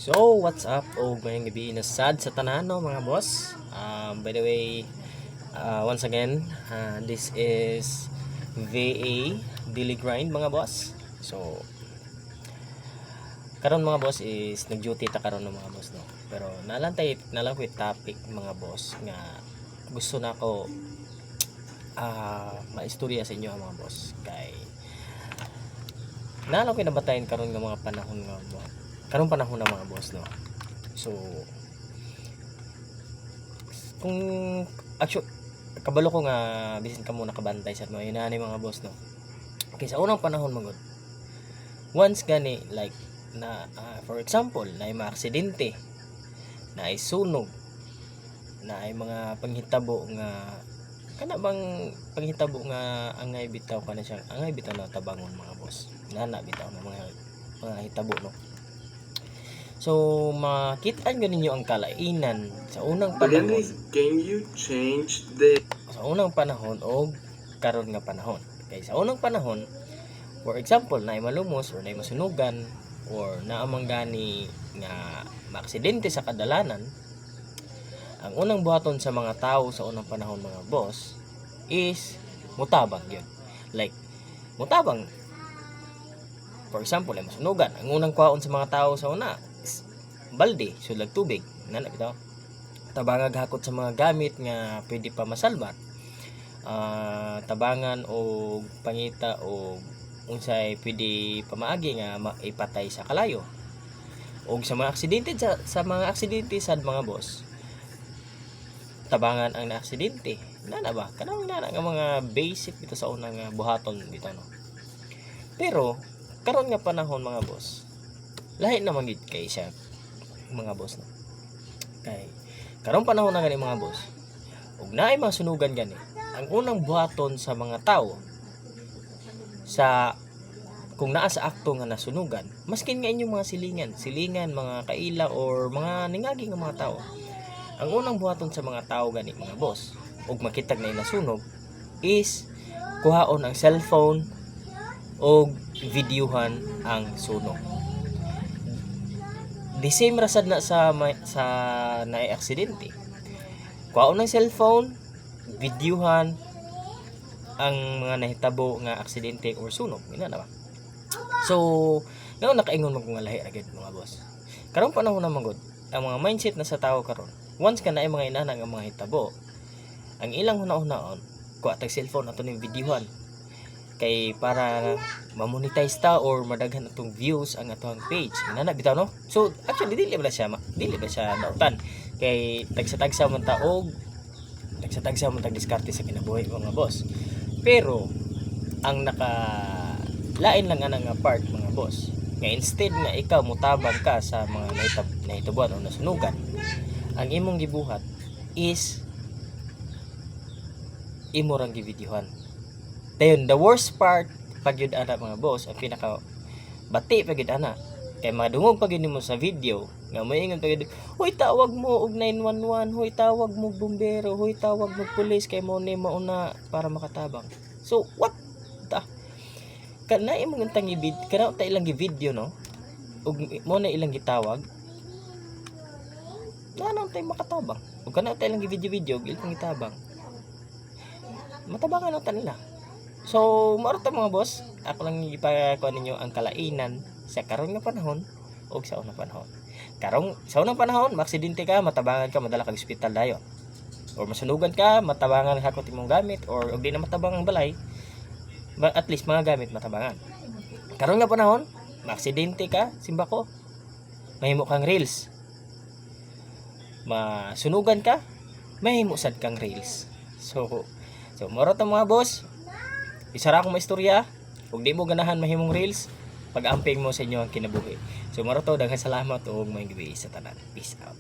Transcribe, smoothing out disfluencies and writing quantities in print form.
So, what's up? Ngayong gabi na sad sa tanan, no, mga boss. By the way, once again, this is VA Daily Grind, mga boss. So, karon mga boss is nag-duty ta karon ng mga boss, no. Pero nalantay na lang ko yung topic, mga boss, nga gusto na ko maistorya sa inyo, mga boss. Kay nalang ko nabatayin karon ng mga panahon nga karong panahon na, mga boss, no. So kung actually kabalo ko nga bisin ka muna kabantay sa mga inani, mga boss, no. Okay, sa unang panahon magod, once gani like na for example na ay mga aksidente, na ay sunog, na ay mga panghitabo nga kana bang panghitabo nga angay bitaw kana siya, angay bitaw na tabangon, mga boss, nana bitaw na mga hitabo, no. So, makitaan nyo ninyo ang kalainan sa unang panahon. Can you change the... Sa unang panahon o karon nga panahon. Okay, sa unang panahon, for example, na malumos or na masunugan or naamang gani nga maaksidente sa kadalanan, ang unang buhaton sa mga tao sa unang panahon, mga boss, is mutabang yun. Like, mutabang. For example, ay masunugan. Ang unang kwaon sa mga tao sa una, balde, sulag tubig, nana bitaw. Tabangag hakot sa mga gamit nga pwede pa masalbat. Tabangan o pangita o unsay pwede pamaagi nga maipatay sa kalayo. O sa mga aksidente sa mga aksidente sad, mga boss, tabangan ang naaksidente. Nana ba? Kanang nana nga mga basic dito sa unang buhaton dito, no. Pero karon nga panahon, mga boss, lahi na magid kay siya, mga boss, no. Kay karong panahon na gani, mga boss, ug naay mga sunugan gani, ang unang buhaton sa mga tao sa kung naa sa akto nga nasunugan, maskin nga inyong mga silingan, mga kaila or mga ningagi nga mga tao, ang unang buhaton sa mga tao gani, mga boss, ug makitag na nasunog is kuhaon ang cellphone og videohan ang sunog. The same rasad na sa naay aksidente. Kuhaon ng cellphone, videohan ang mga nahitabo nga aksidente or sunog, ina na ba? So, ngayon nakaingon mo nga lahi agad, mga boss. Karong panahon na magod, ang mga mindset na sa tao karon, once ka na ay mga inana nga mga hitabo, ang ilang hunaon kuha tag cellphone ato ning videohan kay para ma-monetize ta or madaghan atong views ang atong page, inana bitaw, no. So actually dili ba siya nautan kay tagsa-tagsa man ta og tagsa-tagsa man tag diskarte sa kinabuhi, mga boss. Pero ang lain lang nga part, mga boss, nga instead nga ikaw mutabang ka sa mga nahitabuan o nasunugan, ang imong gibuhat is imo rang givideohan. Dayon, the worst part pag yun ana, mga boss, ang pinaka bati pag yun ana, kay madungog pag yun mo sa video nga moingon pag yun, huy tawag mo og 911, huy tawag mo bumbero, huy tawag mo pulis kay mo ni mauna para makatabang. So what ta kana imong tang kana ta ilang gi-video, no, ug mo na ilang gitawag na tay makatabang, ug kana ta ilang gi-video ug ilang gitabang, matabangan na ta nila. So, maarta, mga boss, ako lang ipakuha ninyo ang kalainan sa karon nga panahon o sa unang panahon. Sa unang panahon, maaksidente ka, matabangan ka, madala ka sa ospital dayon. Or masunugan ka, matabangan hakot imong gamit, or di na matabang ang balay, at least mga gamit matabangan. Karon nga panahon, maaksidente ka, simba ko, mahimo kang reels. Masunugan ka, mahimo sad kang reels. So maarta, mga boss, isara akong maistorya, ug di mo ganahan mahimong reels, pag-amping mo sa inyo ang kinabuhi. So maroto, daghang salamat ug maayong gabi sa tanan. Peace out.